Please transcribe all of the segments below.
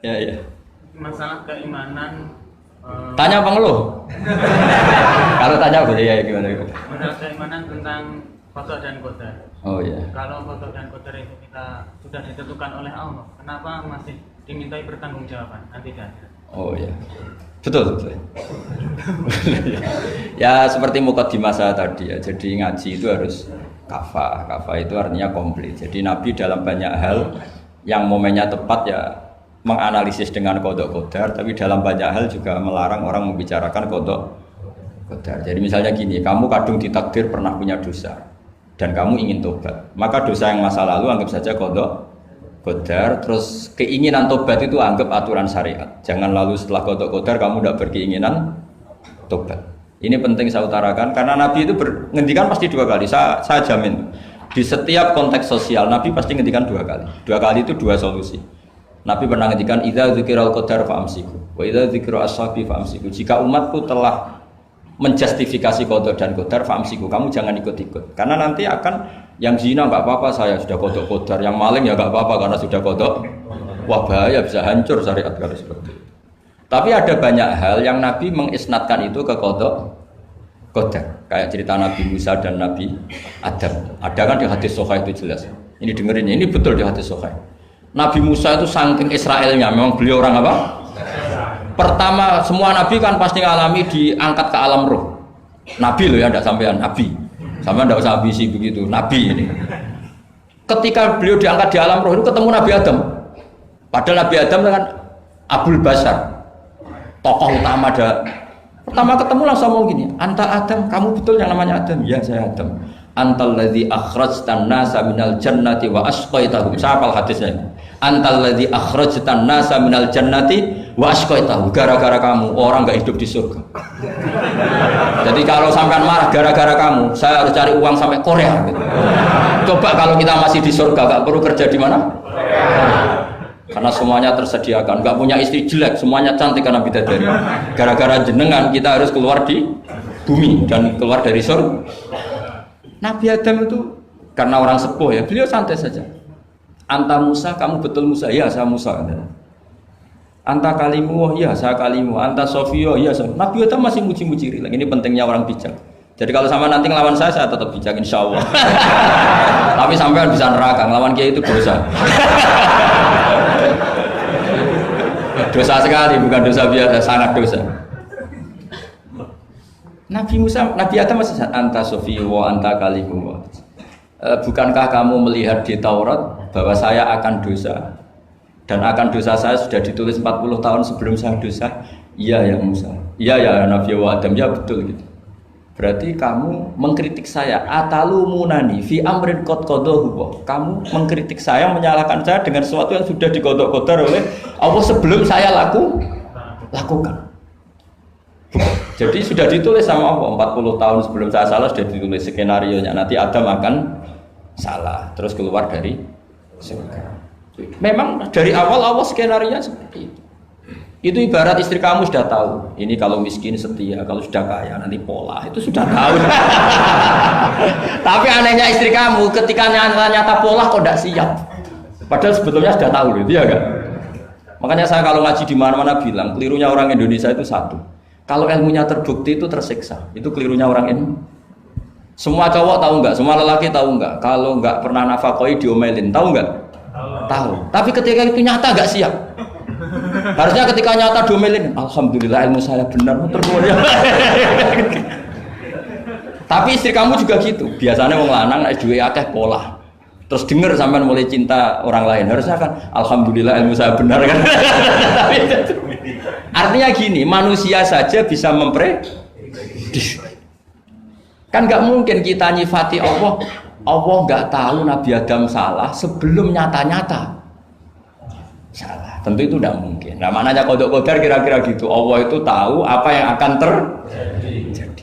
Ya, ya. Masalah keimanan. Tanya apa ngeluh? Kalau tanya apa ya gimana? Masalah keimanan tentang qada dan qadar. Oh ya. Kalau qada dan qadar itu kita sudah ditentukan oleh Allah, kenapa masih dimintai pertanggungjawaban nanti di akhirat? Oh ya. Betul, betul. Ya seperti mukadimah saya tadi ya. Jadi ngaji itu harus kafah. Kafah itu artinya komplit. Jadi Nabi dalam banyak hal yang momennya tepat ya menganalisis dengan kodok qadar, tapi dalam banyak hal juga melarang orang membicarakan kodok qadar. Jadi misalnya gini, kamu kadung ditakdir pernah punya dosa dan kamu ingin tobat, maka dosa yang masa lalu anggap saja kodok qadar, terus keinginan tobat itu anggap aturan syariat. Jangan lalu setelah kodok qadar kamu tidak berkeinginan tobat. Ini penting saya utarakan karena Nabi itu ngendikan pasti dua kali. Saya jamin di setiap konteks sosial Nabi pasti ngendikan dua kali. Dua kali itu dua solusi. Nabi pernah ngendikan idza dzikiral qadar fa'amsiku wa idza dzikra ashabi fa'amsiku. Jika umatku telah menjustifikasi qada dan qadar fa'amsiku, kamu jangan ikut-ikut. Karena nanti akan yang zina enggak apa-apa, saya sudah qada qadar, yang maling ya enggak apa-apa karena sudah qada. Wah bahaya, bisa hancur syariat kalau seperti itu. Tapi ada banyak hal yang Nabi mengisnadkan itu ke qada qadar. Kayak cerita Nabi Musa dan Nabi Adam. Ada kan di hadis Sahih itu jelas. Ini dengerin ya, ini betul di hadis Sahih. Nabi Musa itu saking Israelnya, memang beliau orang apa? Pertama, semua nabi kan pasti ngalami diangkat ke alam roh. Nabi loh ya, tidak sampean nabi. Sampean tidak usah ambisi begitu, nabi ini. Ketika beliau diangkat di alam roh itu ketemu Nabi Adam. Padahal Nabi Adam kan Abul Bashar, tokoh utama ada. Pertama ketemu langsung ngomong gini, anta Adam, kamu betul yang namanya Adam? Ya saya Adam. Antal ladzi akhrajtan nasa minal jannati wa asqaitahum. Saya hafal hadisnya. Antal ladzi akhrajtan nasa minal jannati wa asqaitahum. Gara-gara kamu orang enggak hidup di surga. Jadi kalau sampean marah gara-gara kamu, saya harus cari uang sampai Korea gitu. Coba kalau kita masih di surga enggak perlu kerja di mana? Karena semuanya tersediakan, enggak punya istri jelek, semuanya cantik karena bidadari. Gara-gara jenengan kita harus keluar di bumi dan keluar dari surga. Nabi Adam itu karena orang sepuh ya, beliau santai saja. Anta Musa, kamu betul Musa? Ya, saya Musa. Anta kalimu, ya saya kalimu. Anta Sofio, ya saya. Nabi Adam masih muji-muji rilek. Ini pentingnya orang bijak. Jadi kalau sama nanti ngelawan saya tetap bijak insya Allah. Tapi sampai bisa neraka, ngelawan kiai itu dosa. Dosa sekali, bukan dosa biasa, sangat dosa. Nabi Musa, Nabi Adam masih anta sofiyo wa anta kalimu. Bukankah kamu melihat di Taurat bahwa saya akan dosa dan akan dosa saya sudah ditulis 40 tahun sebelum saya dosa? Iya ya Musa. Iya ya Nabi Adam, ya betul gitu. Berarti kamu mengkritik saya atalumunani fi amrin qad qadahu. Kamu mengkritik saya, menyalahkan saya dengan sesuatu yang sudah dikodok-kodar oleh Allah sebelum saya lakukan. Jadi sudah ditulis sama Allah 40 tahun sebelum saya salah sudah ditulis skenario-nya nanti Adam akan salah terus keluar dari surga. Memang dari awal Allah skenario-nya seperti itu. Itu ibarat istri kamu sudah tahu ini kalau miskin setia, kalau sudah kaya nanti pola, itu sudah tahu. Tapi anehnya istri kamu ketika nyata pola kok tidak siap. Padahal sebetulnya sudah tahu gitu ya kan. Makanya saya kalau ngaji di mana-mana bilang kelirunya orang Indonesia itu satu. Kalau ilmunya terbukti itu tersiksa, itu kelirunya orang ini. Semua cowok tahu enggak? Semua lelaki tahu enggak? Kalau enggak pernah nafakoi diomelin, tahu enggak? Tahu. Tapi ketika itu nyata enggak siap. Harusnya ketika nyata diomelin, alhamdulillah ilmu saya benar, termulia. Tapi istri kamu juga gitu. Biasanya wong lanang nek duwe akeh pola. Terus dengar sampean mulai cinta orang lain. Harusnya kan alhamdulillah ilmu saya benar kan. Artinya gini, manusia saja bisa memprediksi. Kan nggak mungkin kita nyifati Allah nggak tahu Nabi Adam salah sebelum nyata-nyata salah. Tentu itu tidak mungkin. Nah maknanya kodok kodar kira-kira gitu. Allah itu tahu apa yang akan terjadi.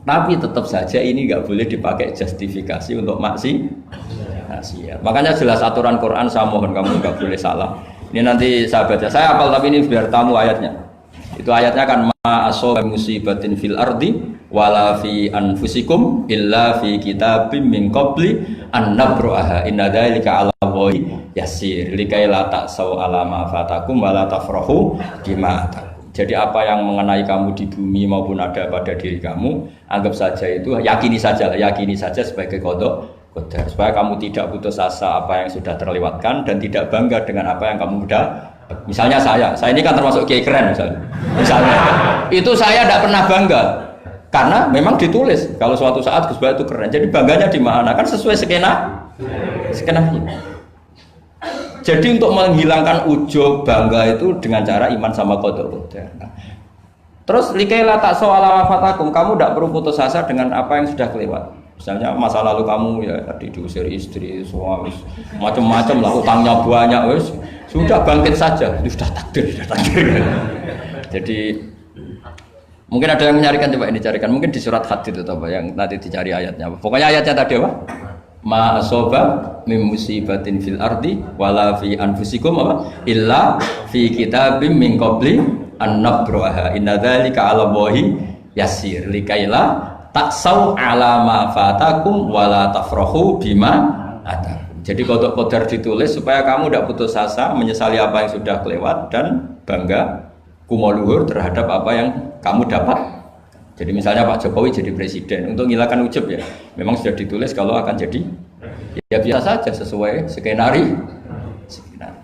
Tapi tetap saja ini nggak boleh dipakai justifikasi untuk maksiat. Makanya jelas aturan Quran, saya mohon kamu nggak boleh salah. Ini nanti saya baca, saya hafal tapi ini biar tamu ayatnya. Itu ayatnya kan ma asoba musibatin fil ardi wala fi anfusikum illa fi kitabim min qabli an nabraha inna dzalika 'ala Allahi yasir likai la ta'sau 'ala ma fatakum wala tafrahu bima atakum. Jadi apa yang mengenai kamu di bumi maupun ada pada diri kamu, anggap saja itu, yakini saja sebagai qada qadar, supaya kamu tidak putus asa apa yang sudah terlewatkan dan tidak bangga dengan apa yang kamu sudah. Misalnya saya ini kan termasuk kiai keren misalnya itu saya tidak pernah bangga karena memang ditulis kalau suatu saat Gus Bah itu keren, jadi bangganya di mana? Kan sesuai skenanya. Jadi untuk menghilangkan ujub bangga itu dengan cara iman sama qada qadar. Nah, terus likai la ta'sau 'ala ma fatakum, kamu tidak perlu putus asa dengan apa yang sudah kelewat. Misalnya masa lalu kamu ya tadi diusir istri, suami, macam-macam lah, utangnya banyak, wes sudah bangkit saja, itu sudah takdir. Jadi mungkin ada yang mencarikan, coba ini carikan, mungkin di surat Hadid atau apa yang nanti dicari ayatnya. Pokoknya ayatnya tadi apa? Ma asoba min musibatin fil ardi wala fi anfusikum apa illa fi kitabim min qabli an nabraha inna dzalika 'ala Allahi yasir likaila taksau 'ala ma fatakum wala tafrahu bima atakum. Jadi qada qadar ditulis supaya kamu tidak putus asa menyesali apa yang sudah kelewat dan bangga kumoluhur terhadap apa yang kamu dapat. Jadi misalnya Pak Jokowi jadi presiden, untuk menghilangkan ujub ya, memang sudah ditulis kalau akan jadi, ya biasa saja sesuai skenario.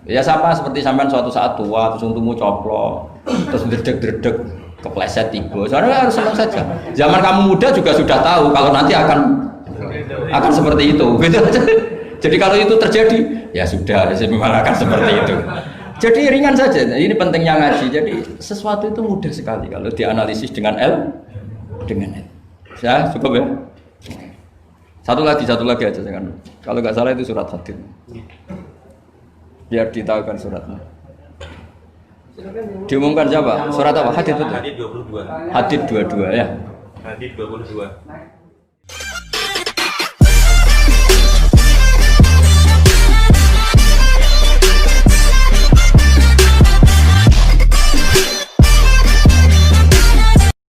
Ya sama seperti sampean suatu saat tua, terus untungmu coplok, terus dredeg-dredeg, kepleset tiba. Soalnya harus senang saja. Zaman kamu muda juga sudah tahu kalau nanti akan seperti itu. Gitu aja. Jadi kalau itu terjadi, ya sudah, memang akan seperti itu. Jadi ringan saja. Ini pentingnya ngaji. Jadi sesuatu itu mudah sekali kalau dianalisis dengan dengan ya cukup ya. Satu lagi aja jangan. Kalau nggak salah itu surat Hadid. Biar ditahukan suratnya. Diumumkan siapa? Surat apa? Hadid betul. Hadid 22. Hadid 22 ya. Hadid 22.